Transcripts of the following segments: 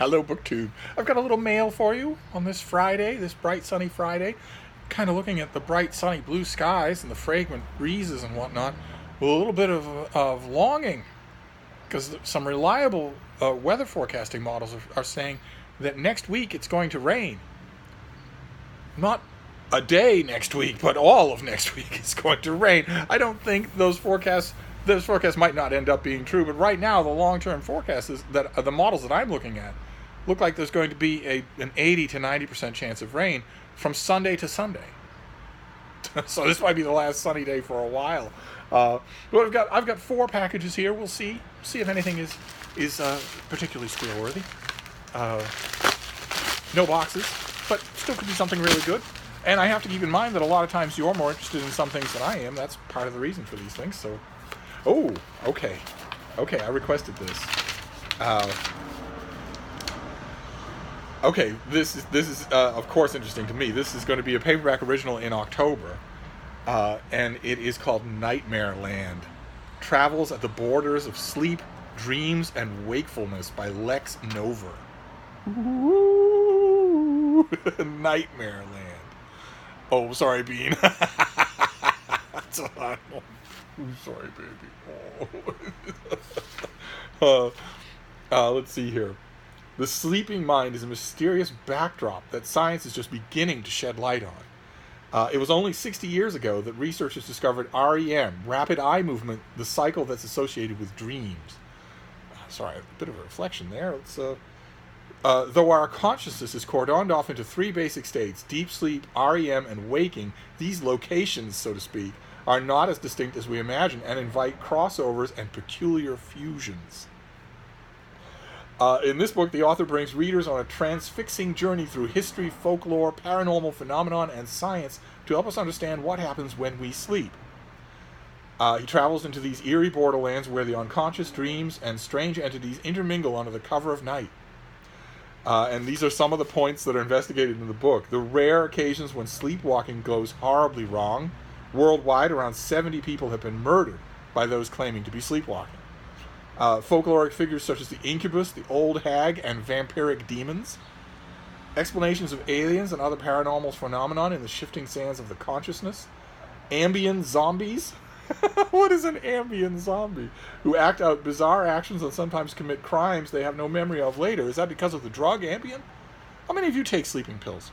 Hello, BookTube. I've got a little mail for you on this Friday, this bright sunny Friday. Kind of looking at the bright sunny blue skies and the fragrant breezes and whatnot, with a little bit of longing, because some reliable weather forecasting models are saying that next week it's going to rain. Not a day next week, but all of next week is going to rain. I don't think those forecasts might not end up being true, but right now the long-term forecasts is that the models that I'm looking at look like there's going to be an 80 to 90% chance of rain from Sunday to Sunday. So this might be the last sunny day for a while. But I've got 4 packages here. We'll see if anything is particularly squeal-worthy. No boxes, but still could be something really good. And I have to keep in mind that a lot of times you're more interested in some things than I am. That's part of the reason for these things. So, okay, I requested this. Okay, this is of course interesting to me. This is going to be a paperback original in October, and it is called Nightmare Land: Travels at the Borders of Sleep, Dreams, and Wakefulness by Lex Nover. Ooh, Nightmare Land. Oh, sorry, Bean. I'm sorry, baby. Let's see here. The sleeping mind is a mysterious backdrop that science is just beginning to shed light on. It was only 60 years ago that researchers discovered REM, rapid eye movement, the cycle that's associated with dreams. Sorry, a bit of a reflection there. Though our consciousness is cordoned off into 3 basic states, deep sleep, REM, and waking, these locations, so to speak, are not as distinct as we imagine and invite crossovers and peculiar fusions. In this book, the author brings readers on a transfixing journey through history, folklore, paranormal phenomenon, and science to help us understand what happens when we sleep. He travels into these eerie borderlands where the unconscious, dreams, and strange entities intermingle under the cover of night. And these are some of the points that are investigated in the book. The rare occasions when sleepwalking goes horribly wrong. Worldwide, around 70 people have been murdered by those claiming to be sleepwalking. Folkloric figures such as the incubus, the old hag, and vampiric demons. Explanations of aliens and other paranormal phenomenon in the shifting sands of the consciousness. Ambient zombies. What is an ambient zombie? Who act out bizarre actions and sometimes commit crimes they have no memory of later. Is that because of the drug Ambien? How many of you take sleeping pills?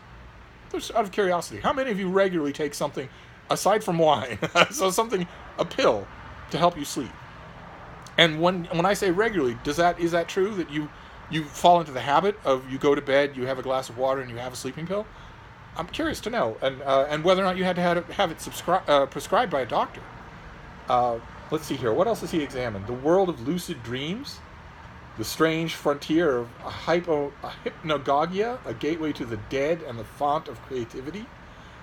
Just out of curiosity, how many of you regularly take something aside from wine? A pill to help you sleep? And when I say regularly, is that true that you fall into the habit of you go to bed, you have a glass of water, and you have a sleeping pill? I'm curious to know, and whether or not you had to have it prescribed by a doctor. Let's see here. What else has he examined? The world of lucid dreams, the strange frontier of hypnagogia, a gateway to the dead and the font of creativity,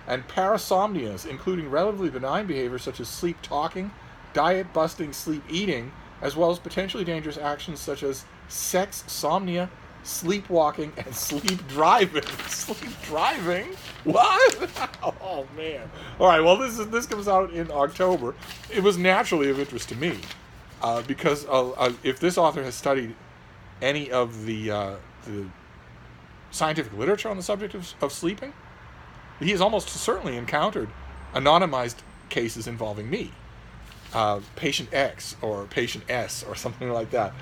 and parasomnias, including relatively benign behaviors such as sleep talking, diet-busting sleep eating, as well as potentially dangerous actions such as sex, somnia, sleepwalking, and sleep driving. Sleep driving? What? Oh, man. All right, well, this comes out in October. It was naturally of interest to me because if this author has studied any of the scientific literature on the subject of sleeping, he has almost certainly encountered anonymized cases involving me. Patient X or Patient S or something like that.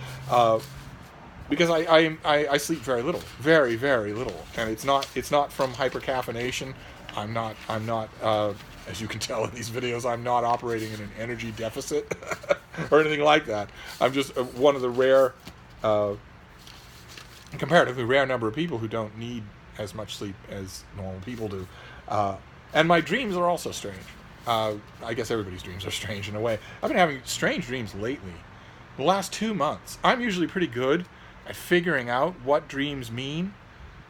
Because I sleep very little, very, very little, and it's not from hypercaffeination. I'm not as you can tell in these videos, I'm not operating in an energy deficit or anything like that. I'm just one of the rare, comparatively rare number of people who don't need as much sleep as normal people do. And my dreams are also strange. I guess everybody's dreams are strange in a way. I've been having strange dreams lately. The last 2 months. I'm usually pretty good at figuring out what dreams mean.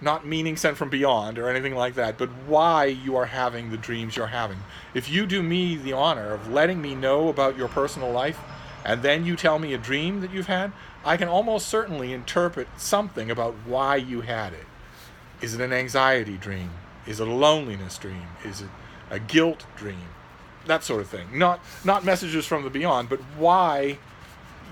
Not meaning sent from beyond or anything like that, but why you are having the dreams you're having. If you do me the honor of letting me know about your personal life, and then you tell me a dream that you've had, I can almost certainly interpret something about why you had it. Is it an anxiety dream? Is it a loneliness dream? Is it a guilt dream? That sort of thing. Not messages from the beyond, but why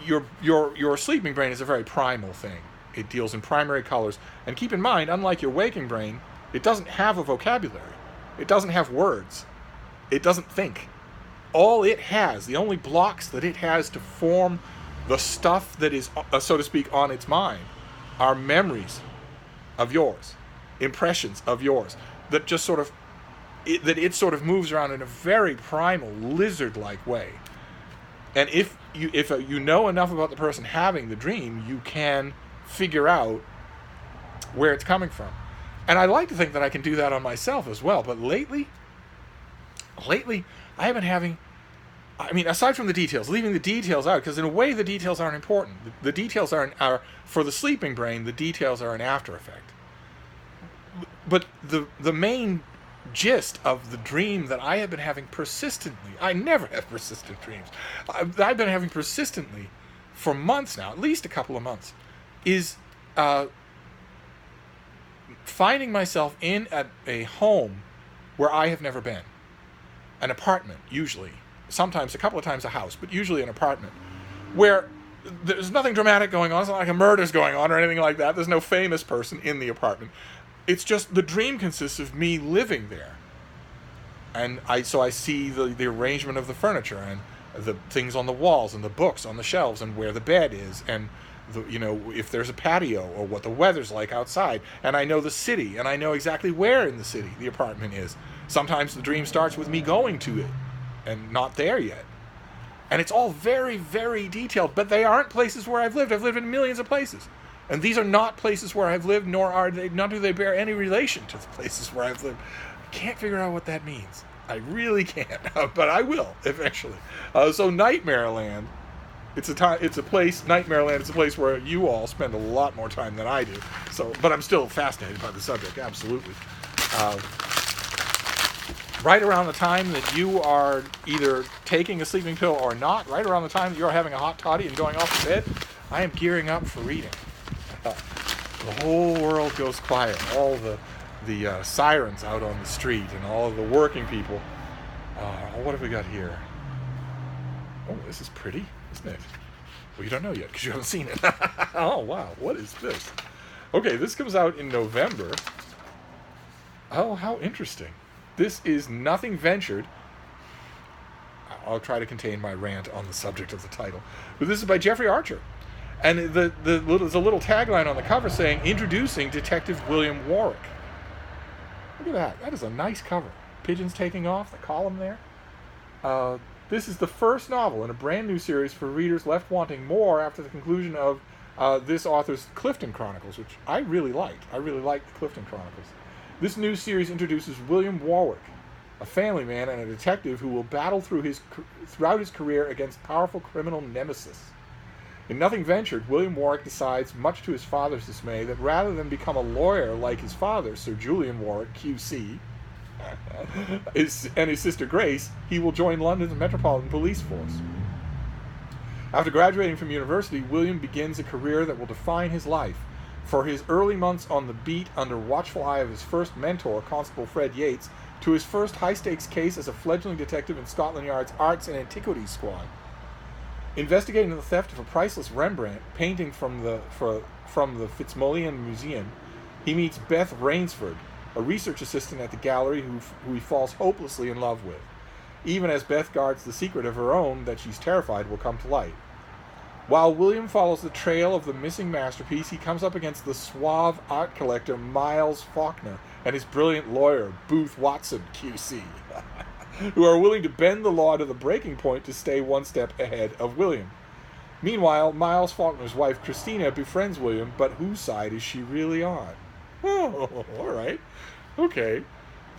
your sleeping brain is a very primal thing. It deals in primary colors. And keep in mind, unlike your waking brain, it doesn't have a vocabulary. It doesn't have words. It doesn't think. All it has, the only blocks that it has to form the stuff that is, so to speak, on its mind, are memories of yours, impressions of yours, that just sort of, it sort of moves around in a very primal, lizard-like way. And if you know enough about the person having the dream, you can figure out where it's coming from. And I like to think that I can do that on myself as well. But lately, I have been having, I mean, aside from the details, leaving the details out, because in a way the details aren't important. The details are for the sleeping brain, the details are an after effect. But the main gist of the dream that I have been having persistently, I never have persistent dreams, I've been having persistently for months now, at least a couple of months, is finding myself in a home where I have never been. An apartment, usually. Sometimes, a couple of times a house, but usually an apartment. Where there's nothing dramatic going on. It's not like a murder's going on or anything like that. There's no famous person in the apartment. It's just the dream consists of me living there. And so I see the arrangement of the furniture and the things on the walls and the books on the shelves and where the bed is and if there's a patio or what the weather's like outside. And I know the city and I know exactly where in the city the apartment is. Sometimes the dream starts with me going to it and not there yet. And it's all very, very detailed, but they aren't places where I've lived. I've lived in millions of places. And these are not places where I've lived, nor do they bear any relation to the places where I've lived. I can't figure out what that means. I really can't, but I will eventually. So Nightmare Land, it's a place. Nightmare Land is a place where you all spend a lot more time than I do. So, but I'm still fascinated by the subject, absolutely. Right around the time that you are either taking a sleeping pill or not, right around the time that you're having a hot toddy and going off to bed, I am gearing up for reading. The whole world goes quiet. All the sirens out on the street and all of the working people. What have we got here? Oh, this is pretty, isn't it? Well, you don't know yet because you haven't seen it. Oh, wow. What is this? Okay, this comes out in November. Oh, how interesting. This is Nothing Ventured. I'll try to contain my rant on the subject of the title. But this is by Jeffrey Archer. And there's a little tagline on the cover saying, "Introducing Detective William Warwick." Look at that. That is a nice cover. Pigeons taking off, the column there. This is the first novel in a brand new series for readers left wanting more after the conclusion of this author's Clifton Chronicles, which I really liked. I really liked the Clifton Chronicles. This new series introduces William Warwick, a family man and a detective who will battle throughout his career against powerful criminal nemesis. In Nothing Ventured, William Warwick decides, much to his father's dismay, that rather than become a lawyer like his father, Sir Julian Warwick, QC, and his sister Grace, he will join London's Metropolitan Police Force. After graduating from university, William begins a career that will define his life. For his early months on the beat under watchful eye of his first mentor, Constable Fred Yates, to his first high-stakes case as a fledgling detective in Scotland Yard's Arts and Antiquities Squad. Investigating the theft of a priceless Rembrandt painting from the Fitzmullion Museum, he meets Beth Rainsford, a research assistant at the gallery who he falls hopelessly in love with. Even as Beth guards the secret of her own that she's terrified will come to light. While William follows the trail of the missing masterpiece, he comes up against the suave art collector Miles Faulkner and his brilliant lawyer, Booth Watson, QC, who are willing to bend the law to the breaking point to stay one step ahead of William. Meanwhile, Miles Faulkner's wife, Christina, befriends William, but whose side is she really on? Oh, all right. Okay.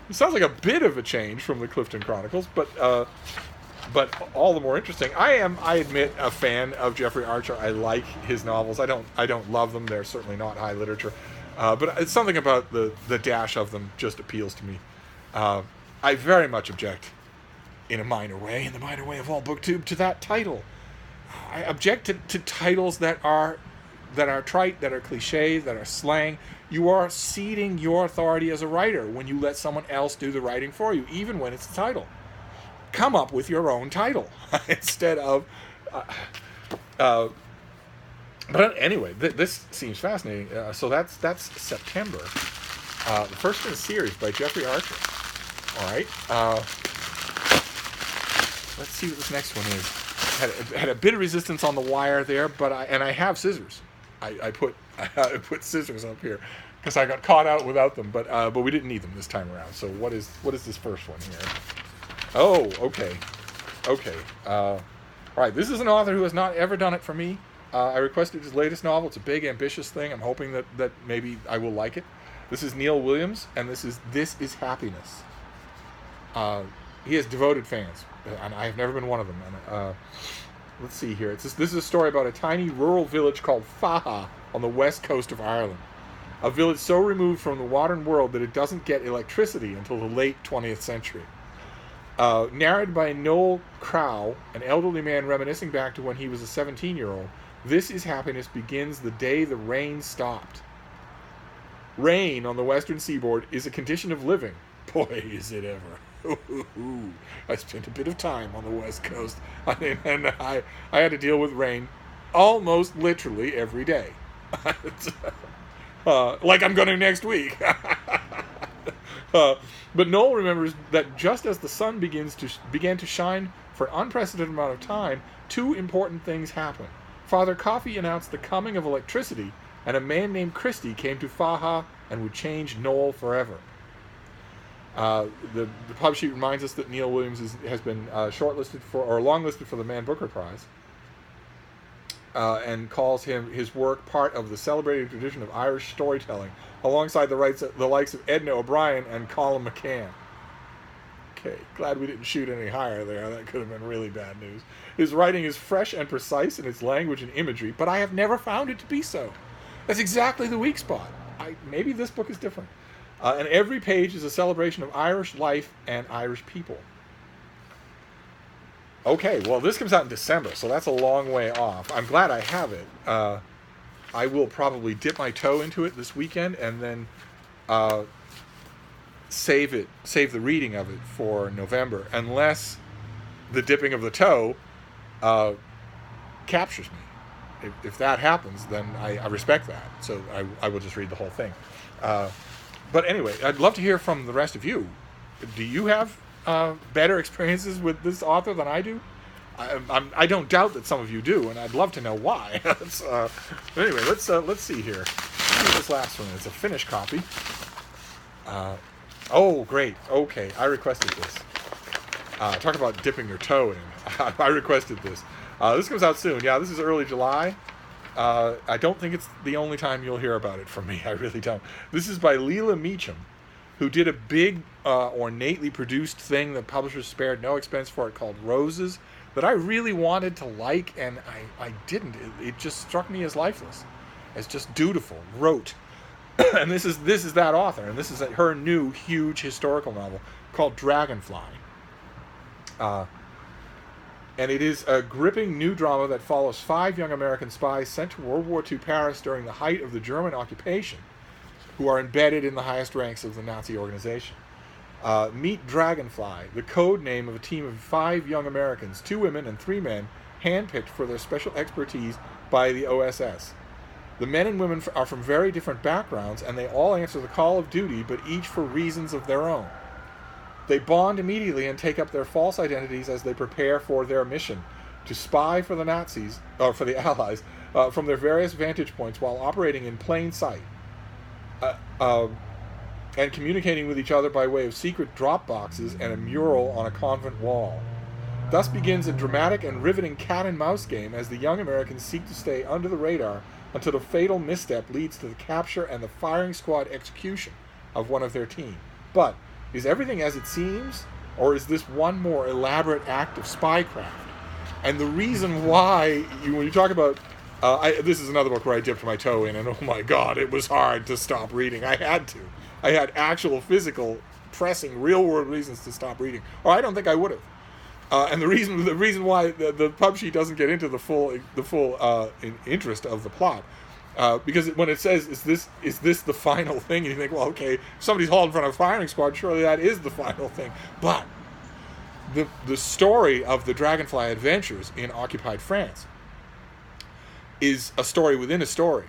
It sounds like a bit of a change from the Clifton Chronicles, but all the more interesting. I admit, a fan of Jeffrey Archer. I like his novels. I don't love them. They're certainly not high literature. But it's something about the dash of them just appeals to me. I very much object, in the minor way of all BookTube, to that title. I object to titles that are trite, that are cliche, that are slang. You are ceding your authority as a writer when you let someone else do the writing for you, even when it's the title. Come up with your own title instead of But anyway, this seems fascinating. So that's September. The first in the series by Jeffrey Archer. All right. Let's see what this next one is. Had a bit of resistance on the wire there, but I have scissors. I put scissors up here because I got caught out without them, but we didn't need them this time around. So what is this first one here? Oh, okay. All right. This is an author who has not ever done it for me. I requested his latest novel. It's a big, ambitious thing. I'm hoping that maybe I will like it. This is Neil Williams, and this is Happiness. He has devoted fans, and I have never been one of them. And let's see here. This is a story about a tiny rural village called Faha on the west coast of Ireland. A village so removed from the modern world that it doesn't get electricity until the late 20th century. Narrated by Noel Crow, an elderly man reminiscing back to when he was a 17-year-old, This Is Happiness begins the day the rain stopped. Rain on the western seaboard is a condition of living. Boy, is it ever. I spent a bit of time on the west coast, and I had to deal with rain almost literally every day. Like I'm going to next week. But Noel remembers that just as the sun began to shine for an unprecedented amount of time, two important things happened. Father Coffey announced the coming of electricity, and a man named Christie came to Faha and would change Noel forever. The pub sheet reminds us that Neil Williams has been shortlisted for, or longlisted for, the Man Booker Prize, and calls his work part of the celebrated tradition of Irish storytelling, alongside the likes of Edna O'Brien and Colin McCann. Okay, glad we didn't shoot any higher there. That could have been really bad news. His writing is fresh and precise in its language and imagery, but I have never found it to be so. That's exactly the weak spot. Maybe this book is different. And every page is a celebration of Irish life and Irish people. Okay, well, this comes out in December, so that's a long way off. I'm glad I have it. I will probably dip my toe into it this weekend and then save the reading of it for November, unless the dipping of the toe captures me. If that happens, then I respect that. So I will just read the whole thing. But anyway, I'd love to hear from the rest of you. Do you have better experiences with this author than I do? I don't doubt that some of you do, and I'd love to know why. Anyway, let's see here. Let's see this last one. It's a Finnish copy. Oh, great. Okay, I requested this. Talk about dipping your toe in. I requested this. This comes out soon. Yeah, this is early July. I don't think it's the only time you'll hear about it from me. I really don't. This is by Leela Meacham, who did a big, ornately produced thing that publishers spared no expense for it called Roses, that I really wanted to like, and I didn't. It just struck me as lifeless, as just dutiful, rote. And this is that author, and this is her new huge historical novel called Dragonfly. And it is a gripping new drama that follows 5 young American spies sent to World War II Paris during the height of the German occupation, who are embedded in the highest ranks of the Nazi organization. Meet Dragonfly, the code name of a team of 5 young Americans, 2 women and 3 men, handpicked for their special expertise by the OSS. The men and women are from very different backgrounds, and they all answer the call of duty, but each for reasons of their own. They bond immediately and take up their false identities as they prepare for their mission to spy for the Nazis, or for the Allies, from their various vantage points while operating in plain sight, and communicating with each other by way of secret drop boxes and a mural on a convent wall. Thus begins a dramatic and riveting cat-and-mouse game as the young Americans seek to stay under the radar until a fatal misstep leads to the capture and the firing squad execution of one of their team. But is everything as it seems, or is this one more elaborate act of spycraft? And the reason why, when you talk about, this is another book where I dipped my toe in, and oh my God, it was hard to stop reading. I had to. I had actual, physical, pressing, real-world reasons to stop reading, or I don't think I would have. And the reason why the pub sheet doesn't get into the full interest of the plot, because when it says is this the final thing, and you think, well, okay, if somebody's hauled in front of a firing squad, surely that is the final thing. But the story of the Dragonfly adventures in occupied France is a story within a story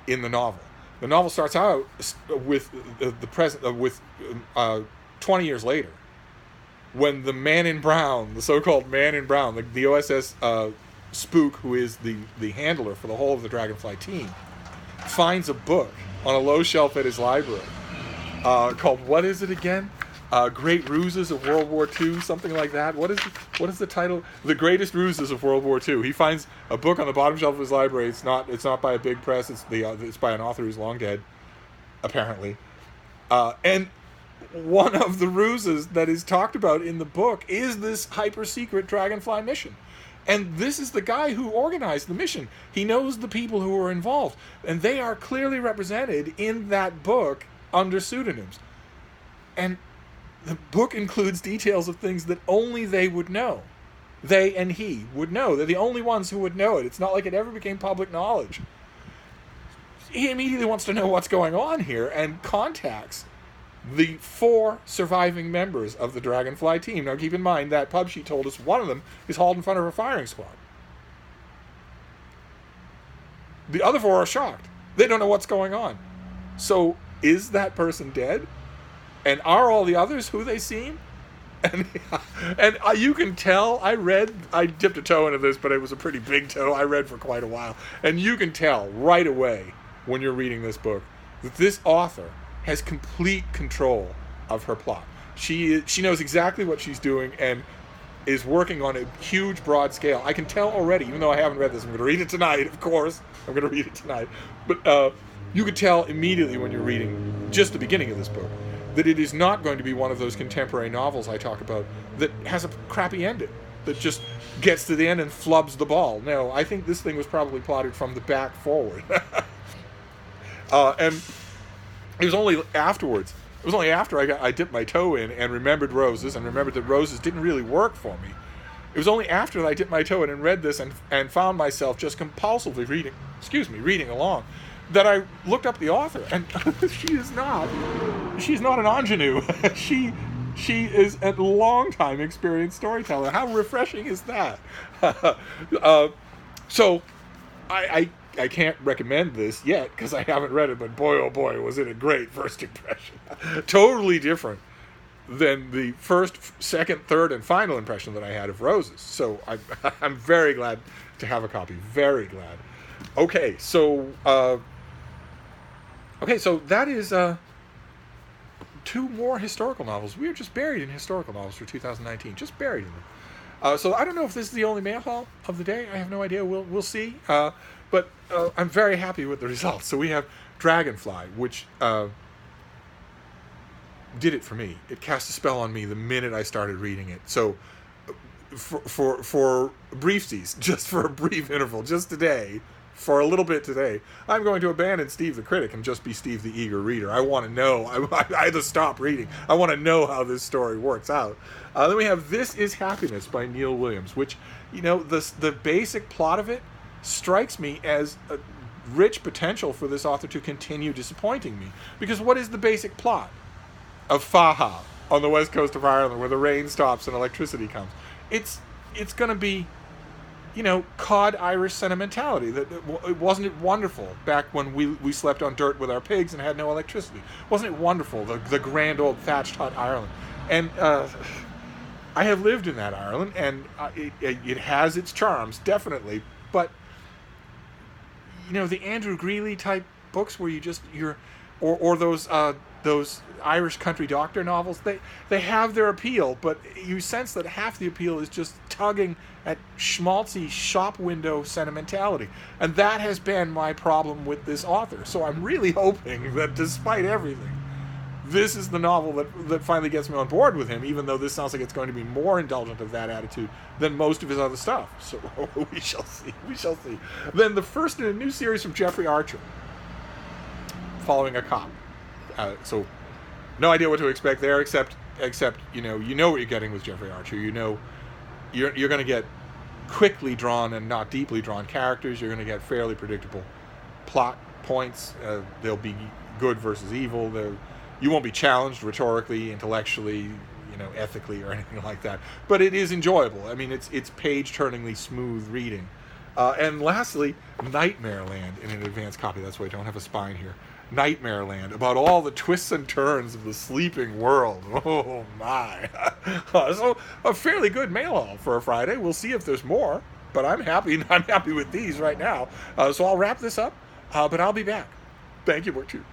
in the novel. The novel starts out with the present, with 20 years later, when the Man in Brown, the so-called Man in Brown, the OSS Spook, who is the handler for the whole of the Dragonfly team, finds a book on a low shelf at his library called, what is it again? Great Ruses of World War II, something like that. What is the title? The Greatest Ruses of World War II. He finds a book on the bottom shelf of his library. It's not by a big press. It's by an author who's long dead, apparently. And one of the ruses that is talked about in the book is this hyper secret Dragonfly mission. And this is the guy who organized the mission. He knows the people who were involved, and they are clearly represented in that book under pseudonyms. And the book includes details of things that only they would know. They and he would know. They're the only ones who would know it. It's not like it ever became public knowledge. He immediately wants to know what's going on here and contacts the 4 surviving members of the Dragonfly team. Now keep in mind that pub sheet told us one of them is hauled in front of a firing squad. The other 4 are shocked. They don't know what's going on. So is that person dead? And are all the others who they seem? And you can tell, I dipped a toe into this, but it was a pretty big toe. I read for quite a while. And you can tell right away when you're reading this book that this author has complete control of her plot. She knows exactly what she's doing and is working on a huge, broad scale. I can tell already, even though I haven't read this, I'm going to read it tonight, of course. I'm going to read it tonight. But you could tell immediately when you're reading just the beginning of this book that it is not going to be one of those contemporary novels I talk about that has a crappy ending, that just gets to the end and flubs the ball. No, I think this thing was probably plotted from the back forward. And it was only afterwards, after I dipped my toe in and remembered Roses, and remembered that Roses didn't really work for me. It was only after that I dipped my toe in and read this and found myself just compulsively reading along, that I looked up the author, and she's not an ingenue. She is a long-time experienced storyteller. How refreshing is that? So I can't recommend this yet because I haven't read it, but boy, oh boy, was it a great first impression. Totally different than the first, second, third, and final impression that I had of Roses. So I'm very glad to have a copy. Very glad. Okay, so that is 2 more historical novels. We are just buried in historical novels for 2019. Just buried in them. So I don't know if this is the only mail haul of the day. I have no idea. We'll see. But I'm very happy with the results. So we have Dragonfly, which did it for me. It cast a spell on me the minute I started reading it. So for briefsies, just for a brief interval, just today, for a little bit today, I'm going to abandon Steve the Critic and just be Steve the Eager Reader. I want to know. I either stop reading. I want to know how this story works out. Then we have This Is Happiness by Neil Williams, which, the basic plot of it strikes me as a rich potential for this author to continue disappointing me. Because what is the basic plot of Faha on the west coast of Ireland, where the rain stops and electricity comes? It's going to be, cod Irish sentimentality. Wasn't it wonderful back when we slept on dirt with our pigs and had no electricity? Wasn't it wonderful, the grand old thatched hut Ireland? And I have lived in that Ireland, and it has its charms, definitely. But the Andrew Greeley type books where or those Irish country doctor novels, they have their appeal, but you sense that half the appeal is just tugging at schmaltzy shop window sentimentality. And that has been my problem with this author. So I'm really hoping that despite everything, this is the novel that finally gets me on board with him, even though this sounds like it's going to be more indulgent of that attitude than most of his other stuff. So we shall see. Then the first in a new series from Jeffrey Archer, Following a Cop. So no idea what to expect there, except you know what you're getting with Jeffrey Archer. You're going to get quickly drawn and not deeply drawn characters. You're going to get fairly predictable plot points. They'll be good versus evil. You won't be challenged rhetorically, intellectually, ethically or anything like that. But it is enjoyable. I mean, it's page-turningly smooth reading. And lastly, Nightmare Land in an advanced copy. That's why I don't have a spine here. Nightmare Land, about all the twists and turns of the sleeping world. Oh my. So a fairly good mail haul for a Friday. We'll see if there's more, but I'm happy with these right now. So I'll wrap this up, but I'll be back. Thank you, BookTube.